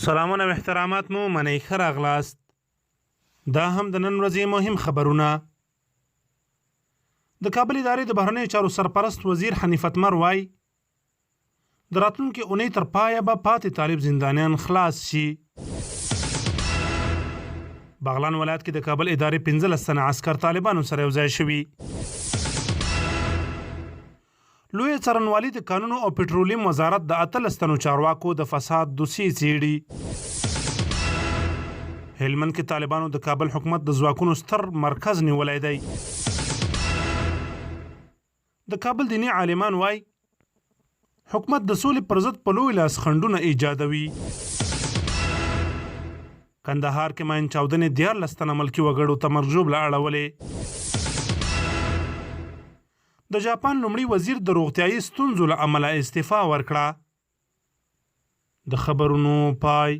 سلامونه او احترامات مو منئ ښه راغلاست. دا هم د نن ورځې مهم خبرونه. د کابل ادارې د بهرنیو چارو سرپرست وزیر حنیف اتمر وایي د راتلونکې اونۍ تر پایه به پاتې طالب زندانیان خلاص شي. بغلان ولایت کې د کابل ادارې 15 تنه عسکر طالبانو سره یو ځای شوي. لوی څارنوالي د قانونو او پټرولیم وزارت د 18 تنو چارواکو د فساد دوسیې څیړي. هلمند کې طالبانو د کابل حکومت د ځواکونو ستر مرکز نیولی دی. د کابل دیني عالمان وایي حکومت د سولې پر ضد په لوی لاس خنډونه ایجادوي. کندهار کې ماین چاودنې 14 تنه ملکي وګړو ته مرګ ژوبله اړولې. د جاپان لومړي وزیر د روغتیايي ستونزو له امله استعفا ورکړه. د خبرونو پای.